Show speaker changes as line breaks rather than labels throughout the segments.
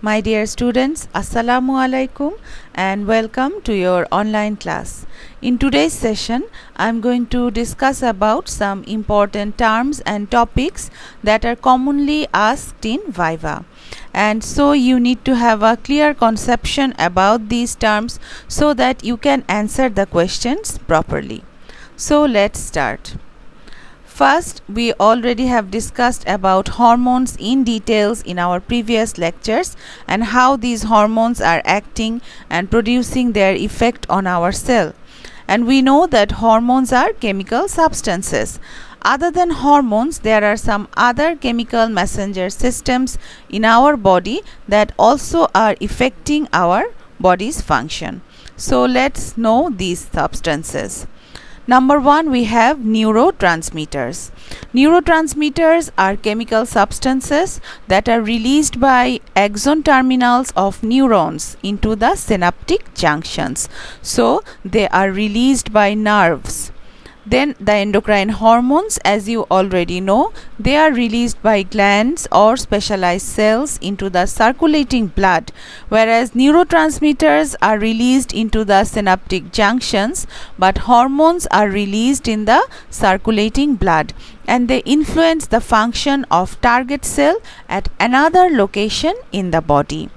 My dear students, Assalamu alaikum and welcome to your online class. In today's session, I am going to discuss about some important terms and topics that are commonly asked in Viva. And so you need to have a clear conception about these terms so that you can answer the questions properly. So let's start. First, we already have discussed about hormones in details in our previous lectures and how these hormones are acting and producing their effect on our cell. And we know that hormones are chemical substances. Other than hormones, there are some other chemical messenger systems in our body that also are affecting our body's function. So let's know these substances. Number one, we have neurotransmitters. Neurotransmitters are chemical substances that are released by axon terminals of neurons into the synaptic junctions. So, they are released by nerves. Then the endocrine hormones, as you already know, they are released by glands or specialized cells into the circulating blood, whereas neurotransmitters are released into the synaptic junctions, but hormones are released in the circulating blood and they influence the function of target cell at another location in the body.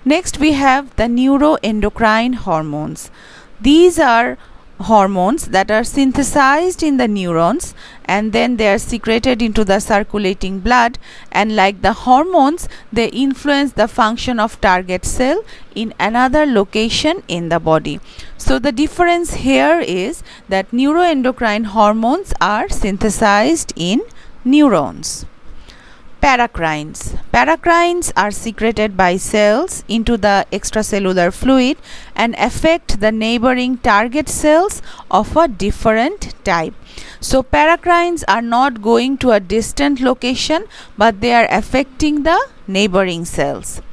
Next, we have the neuroendocrine hormones. These are hormones that are synthesized in the neurons and then they are secreted into the circulating blood, and like the hormones, they influence the function of target cell in another location in the body. So the difference here is that neuroendocrine hormones are synthesized in neurons. Paracrines. Paracrines are secreted by cells into the extracellular fluid and affect the neighboring target cells of a different type. So paracrines are not going to a distant location, but they are affecting the neighboring cells.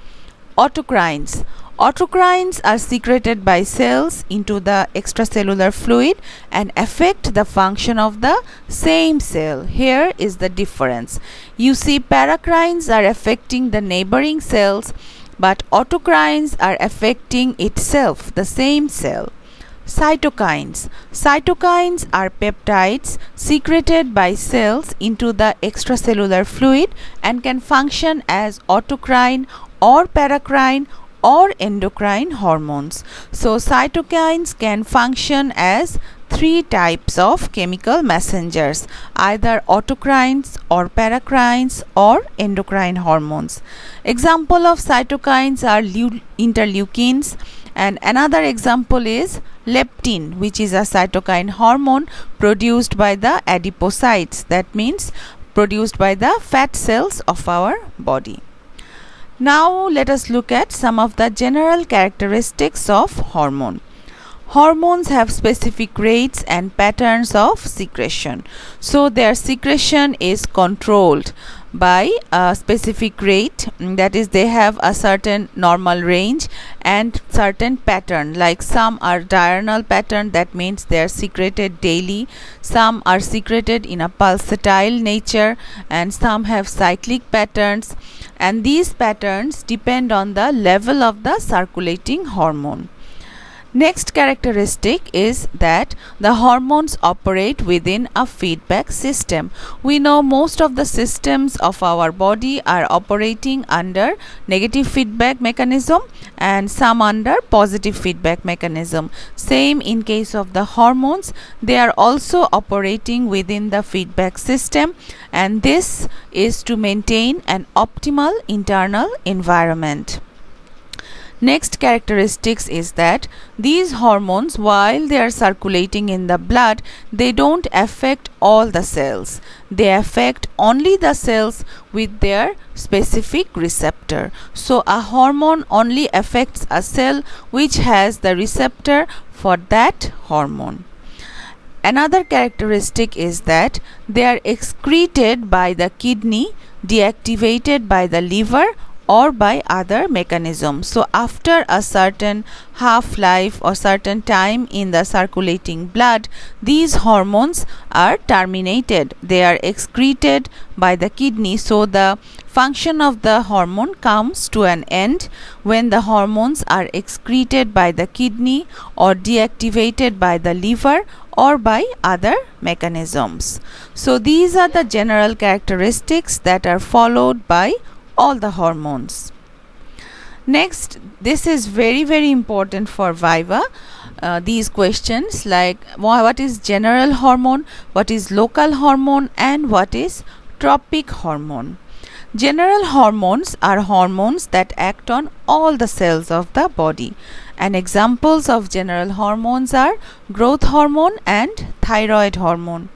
Autocrines. Autocrines are secreted by cells into the extracellular fluid and affect the function of the same cell. Here is the difference. You see, paracrines are affecting the neighboring cells, but autocrines are affecting itself, the same cell. Cytokines. Cytokines are peptides secreted by cells into the extracellular fluid and can function as autocrine or paracrine or endocrine hormones. So cytokines can function as three types of chemical messengers, either autocrines or paracrines or endocrine hormones. Example of cytokines are interleukins, and another example is leptin, which is a cytokine hormone produced by the adipocytes, that means produced by the fat cells of our body. Now let us look at some of the general characteristics of hormone. Hormones have specific rates and patterns of secretion. So their secretion is controlled by a specific rate, that is, they have a certain normal range and certain pattern, like some are diurnal pattern, that means they are secreted daily, some are secreted in a pulsatile nature, and some have cyclic patterns, and these patterns depend on the level of the circulating hormone. Next characteristic is that the hormones operate within a feedback system. We know most of the systems of our body are operating under negative feedback mechanism and some under positive feedback mechanism. Same in case of the hormones, they are also operating within the feedback system, and this is to maintain an optimal internal environment. Next characteristics is that these hormones, while they are circulating in the blood, they don't affect all the cells. They affect only the cells with their specific receptor. So a hormone only affects a cell which has the receptor for that hormone. Another characteristic is that they are excreted by the kidney, deactivated by the liver, or by other mechanisms. So after a certain half-life or certain time in the circulating blood, these hormones are terminated. They are excreted by the kidney. So the function of the hormone comes to an end when the hormones are excreted by the kidney or deactivated by the liver or by other mechanisms. So these are the general characteristics that are followed by all the hormones. Next, this is very important for Viva. These questions like what is general hormone, what is local hormone, and what is tropic hormone. General hormones are hormones that act on all the cells of the body, and examples of general hormones are growth hormone and thyroid hormone.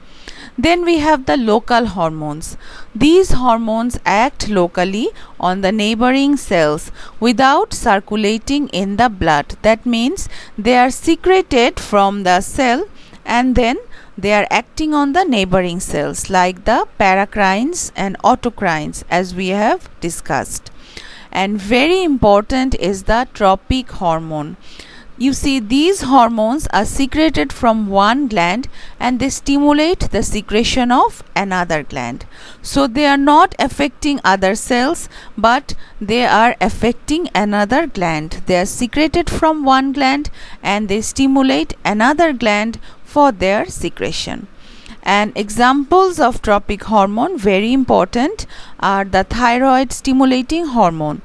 Then we have the local hormones. These hormones act locally on the neighboring cells without circulating in the blood. That means they are secreted from the cell and then they are acting on the neighboring cells like the paracrines and autocrines, as we have discussed. And very important is the tropic hormone. You see, these hormones are secreted from one gland and they stimulate the secretion of another gland. So they are not affecting other cells, but they are affecting another gland. They are secreted from one gland and they stimulate another gland for their secretion. And examples of tropic hormone, very important, are the thyroid stimulating hormone.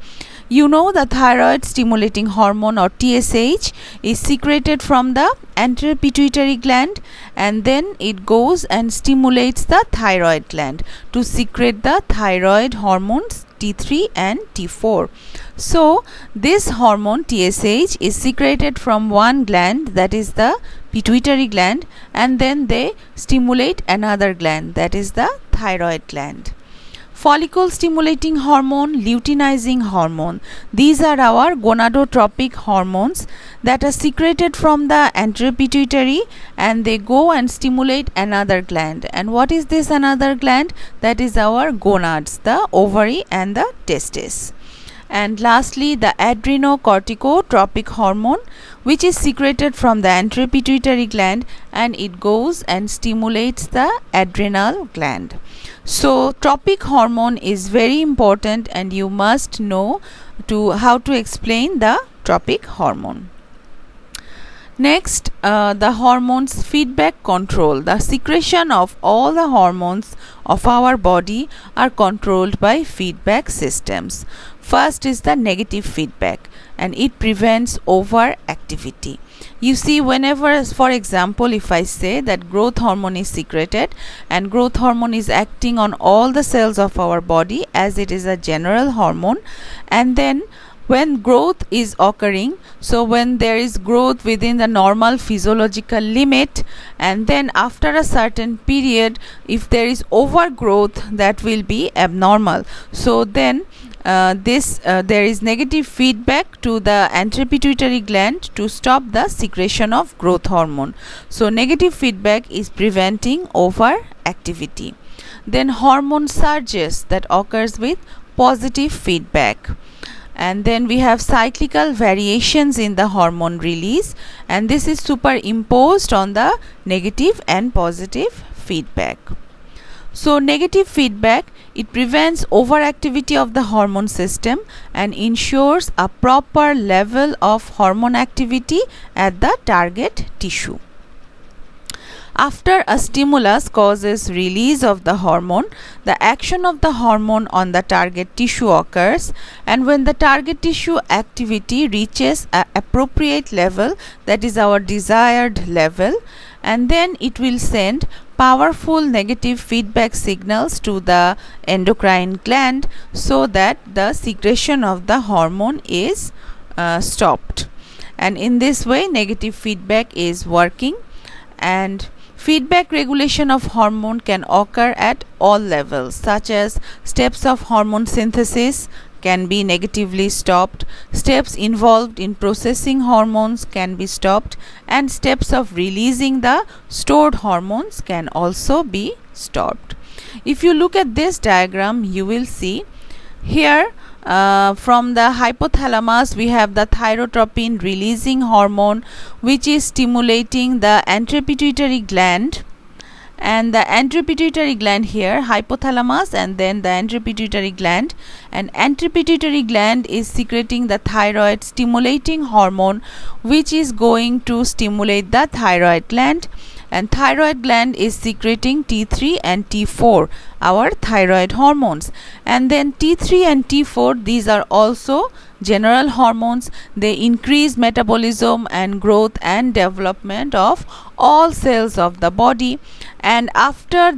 You know, the thyroid stimulating hormone or TSH is secreted from the anterior pituitary gland and then it goes and stimulates the thyroid gland to secrete the thyroid hormones T3 and T4. So this hormone TSH is secreted from one gland, that is the pituitary gland, and then they stimulate another gland, that is the thyroid gland. Follicle stimulating hormone, luteinizing hormone. These are our gonadotropic hormones that are secreted from the anterior pituitary and they go and stimulate another gland. And what is this another gland? That is our gonads, the ovary and the testes. And lastly, the adrenocorticotropic hormone, which is secreted from the anterior pituitary gland and it goes and stimulates the adrenal gland. So tropic hormone is very important and you must know how to explain the tropic hormone. Next, the hormones feedback control. The secretion of all the hormones of our body are controlled by feedback systems. First is the negative feedback and it prevents overactivity. You see, whenever, for example, if I say that growth hormone is secreted and growth hormone is acting on all the cells of our body as it is a general hormone, and then when growth is occurring, so when there is growth within the normal physiological limit, and then after a certain period if there is overgrowth, that will be abnormal. So then there is negative feedback to the anterior pituitary gland to stop the secretion of growth hormone. So negative feedback is preventing overactivity. Then hormone surges that occurs with positive feedback. And then we have cyclical variations in the hormone release, and this is superimposed on the negative and positive feedback. So negative feedback, it prevents overactivity of the hormone system and ensures a proper level of hormone activity at the target tissue. After a stimulus causes release of the hormone, the action of the hormone on the target tissue occurs, and when the target tissue activity reaches an appropriate level, that is our desired level, and then it will send powerful negative feedback signals to the endocrine gland so that the secretion of the hormone is stopped. And in this way negative feedback is working, and feedback regulation of hormone can occur at all levels, such as steps of hormone synthesis can be negatively stopped, steps involved in processing hormones can be stopped, and steps of releasing the stored hormones can also be stopped. If you look at this diagram, you will see Here from the hypothalamus we have the thyrotropin releasing hormone, which is stimulating the anteropituitary gland, and the anteropituitary gland here, hypothalamus and then the anteropituitary gland, and anteropituitary gland is secreting the thyroid stimulating hormone, which is going to stimulate the thyroid gland, and thyroid gland is secreting T3 and T4, our thyroid hormones. And then T3 and T4, these are also general hormones. They increase metabolism and growth and development of all cells of the body, and after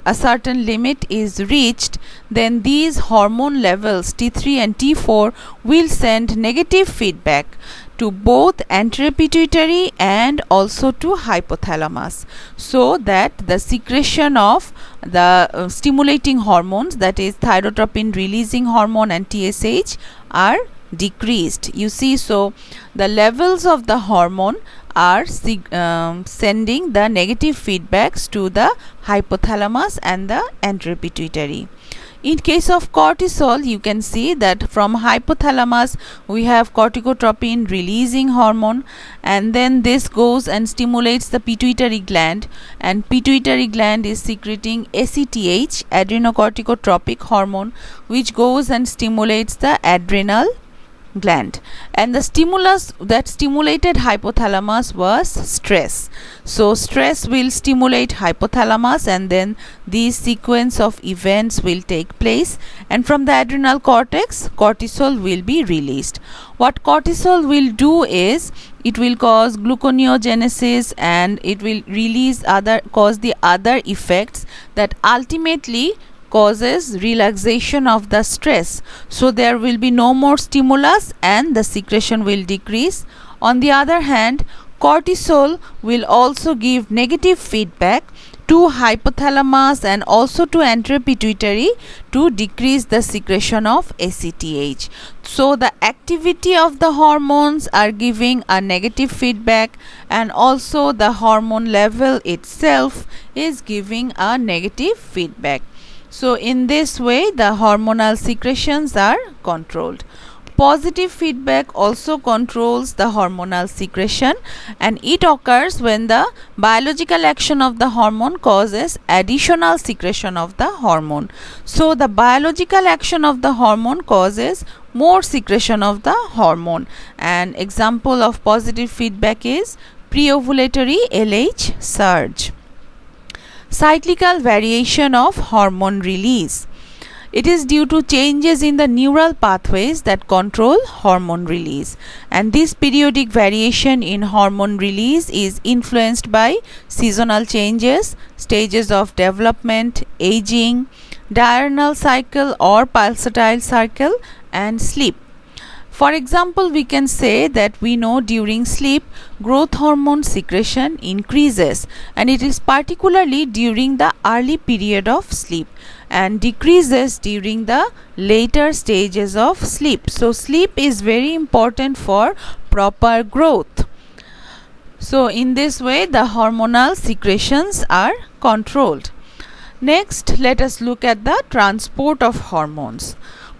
a certain limit is reached, then these hormone levels T3 and T4 will send negative feedback to both anteropituitary and also to hypothalamus, so that the secretion of the stimulating hormones, that is thyrotropin releasing hormone and TSH, are decreased. You see, so the levels of the hormone are sending the negative feedbacks to the hypothalamus and the anteropituitary. In case of cortisol, you can see that from hypothalamus we have corticotropin releasing hormone, and then this goes and stimulates the pituitary gland, and pituitary gland is secreting ACTH, adrenocorticotropic hormone, which goes and stimulates the adrenal gland. And the stimulus that stimulated hypothalamus was stress. So stress will stimulate hypothalamus, and then these sequence of events will take place, and from the adrenal cortex cortisol will be released. What cortisol will do is it will cause gluconeogenesis, and it will cause the other effects that ultimately causes relaxation of the stress. So there will be no more stimulus and the secretion will decrease. On the other hand, cortisol will also give negative feedback to hypothalamus and also to anteropituitary to decrease the secretion of ACTH. So the activity of the hormones are giving a negative feedback, and also the hormone level itself is giving a negative feedback. So in this way the hormonal secretions are controlled. Positive feedback also controls the hormonal secretion, and it occurs when the biological action of the hormone causes additional secretion of the hormone. So the biological action of the hormone causes more secretion of the hormone. An example of positive feedback is pre-ovulatory LH surge. Cyclical variation of hormone release. It is due to changes in the neural pathways that control hormone release, and this periodic variation in hormone release is influenced by seasonal changes, stages of development, aging, diurnal cycle or pulsatile cycle, and sleep. For example, we can say that we know during sleep growth hormone secretion increases, and it is particularly during the early period of sleep, and decreases during the later stages of sleep. So sleep is very important for proper growth. So in this way the hormonal secretions are controlled. Next, let us look at the transport of hormones.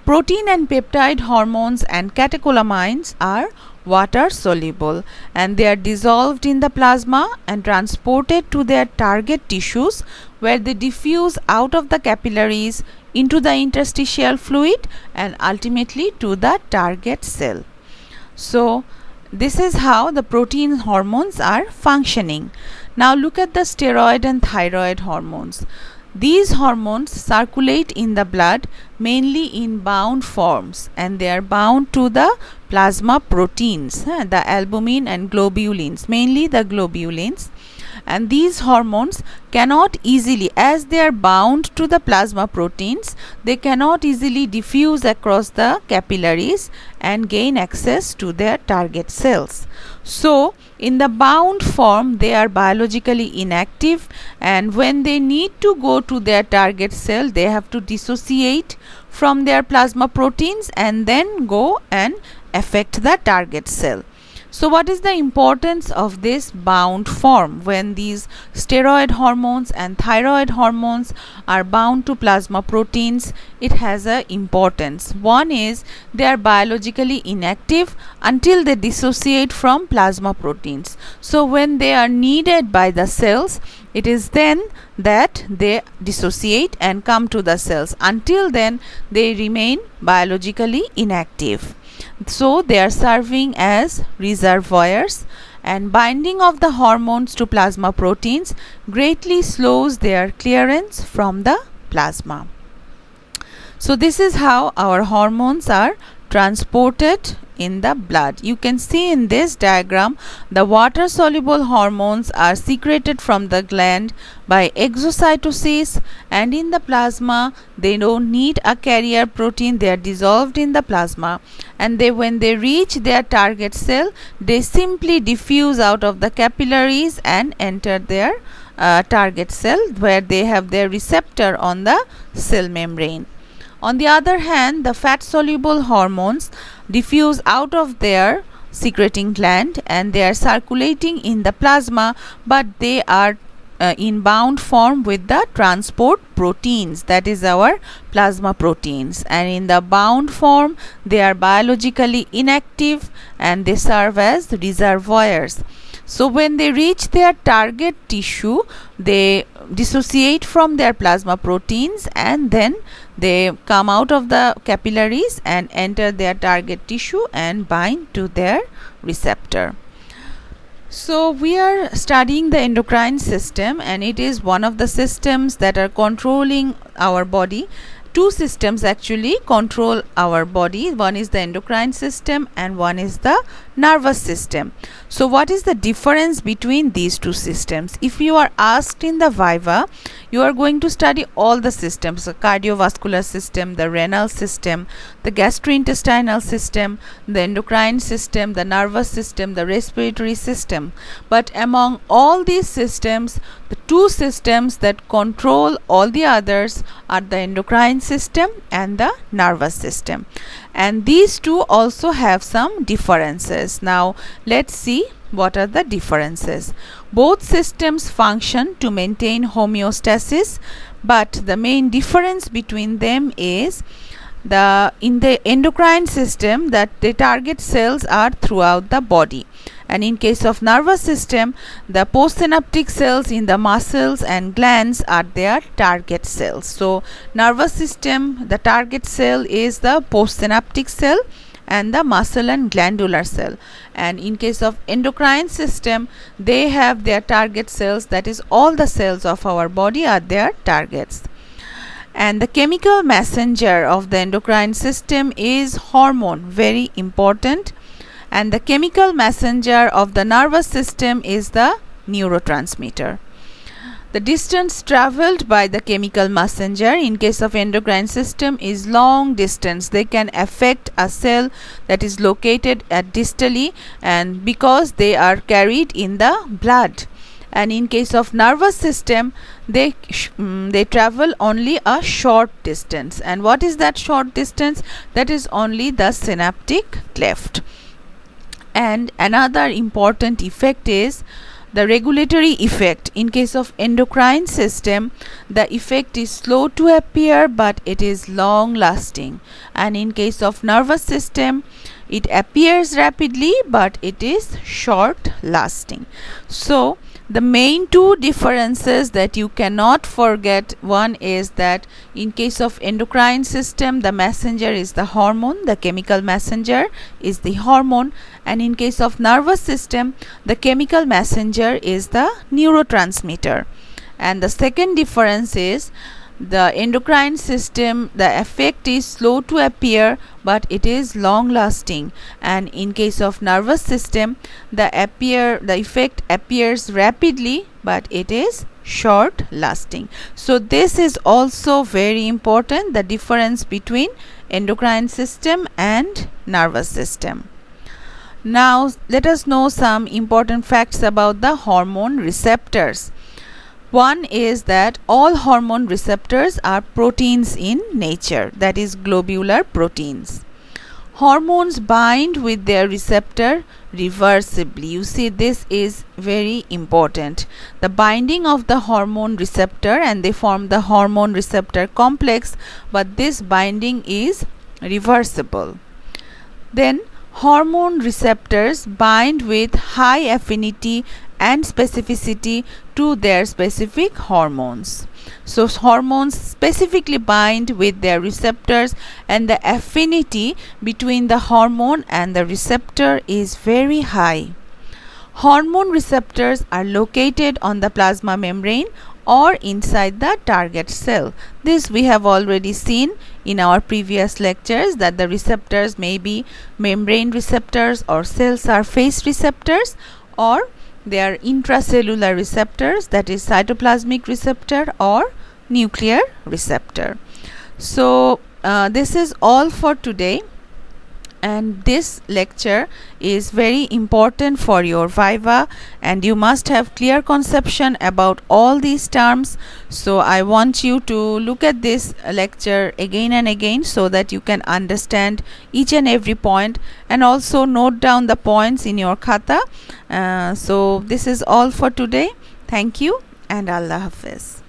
Protein and peptide hormones and catecholamines are water soluble, and they are dissolved in the plasma and transported to their target tissues, where they diffuse out of the capillaries into the interstitial fluid and ultimately to the target cell. So this is how the protein hormones are functioning. Now look at the steroid and thyroid hormones. These hormones circulate in the blood mainly in bound forms, and they are bound to the plasma proteins, the albumin and globulins, mainly the globulins. And these hormones cannot easily, as they are bound to the plasma proteins, they cannot easily diffuse across the capillaries and gain access to their target cells. So in the bound form they are biologically inactive, and when they need to go to their target cell they have to dissociate from their plasma proteins and then go and affect the target cell. So what is the importance of this bound form? When these steroid hormones and thyroid hormones are bound to plasma proteins, it has a importance. One is they are biologically inactive until they dissociate from plasma proteins. So when they are needed by the cells, it is then that they dissociate and come to the cells. Until then, they remain biologically inactive. So they are serving as reservoirs, and binding of the hormones to plasma proteins greatly slows their clearance from the plasma. So this is how our hormones are transported in the blood. You can see in this diagram the water soluble hormones are secreted from the gland by exocytosis, and in the plasma they don't need a carrier protein, they are dissolved in the plasma, and when they reach their target cell, they simply diffuse out of the capillaries and enter their target cell, where they have their receptor on the cell membrane. On the other hand, the fat soluble hormones diffuse out of their secreting gland and they are circulating in the plasma, but they are in bound form with the transport proteins, that is our plasma proteins, and in the bound form they are biologically inactive and they serve as reservoirs. So when they reach their target tissue, they dissociate from their plasma proteins and then they come out of the capillaries and enter their target tissue and bind to their receptor. So we are studying the endocrine system, and it is one of the systems that are controlling our body. Two systems actually control our body. One is the endocrine system and one is the nervous system. So what is the difference between these two systems? If you are asked in the viva, you are going to study all the systems: the cardiovascular system, the renal system, the gastrointestinal system, the endocrine system, the nervous system, the respiratory system. But among all these systems, the two systems that control all the others are the endocrine system and the nervous system, and these two also have some differences. Now let's see what are the differences. Both systems function to maintain homeostasis, but the main difference between them is in the endocrine system that the target cells are throughout the body, and in case of nervous system, the postsynaptic cells in the muscles and glands are their target cells. So nervous system, the target cell is the postsynaptic cell and the muscle and glandular cell, and in case of endocrine system, they have their target cells, that is all the cells of our body are their targets. And the chemical messenger of the endocrine system is hormone, very important, and the chemical messenger of the nervous system is the neurotransmitter. The distance traveled by the chemical messenger in case of endocrine system is long distance. They can affect a cell that is located at distally, and because they are carried in the blood. And in case of nervous system, they travel only a short distance. And what is that short distance? That is only the synaptic cleft. And another important effect is the regulatory effect. In case of endocrine system, the effect is slow to appear but it is long lasting, and in case of nervous system, it appears rapidly but it is short lasting. So the main two differences that you cannot forget, one is that in case of endocrine system, the messenger is the hormone, the chemical messenger is the hormone, and in case of nervous system, the chemical messenger is the neurotransmitter. And the second difference is the endocrine system, the effect is slow to appear but it is long lasting, and in case of nervous system, the effect appears rapidly but it is short lasting. So this is also very important, the difference between endocrine system and nervous system. Now let us know some important facts about the hormone receptors. One is that all hormone receptors are proteins in nature, that is globular proteins. Hormones bind with their receptor reversibly. You see, this is very important. The binding of the hormone receptor, and they form the hormone receptor complex, but this binding is reversible. Then hormone receptors bind with high affinity and specificity to their specific hormones. So hormones specifically bind with their receptors, and the affinity between the hormone and the receptor is very high. Hormone receptors are located on the plasma membrane or inside the target cell. This we have already seen in our previous lectures, that the receptors may be membrane receptors or cell surface receptors, or they are intracellular receptors, that is cytoplasmic receptor or nuclear receptor. So this is all for today, and this lecture is very important for your viva, and you must have clear conception about all these terms. So I want you to look at this lecture again and again so that you can understand each and every point, and also note down the points in your khata. So this is all for today. Thank you and Allah Hafiz.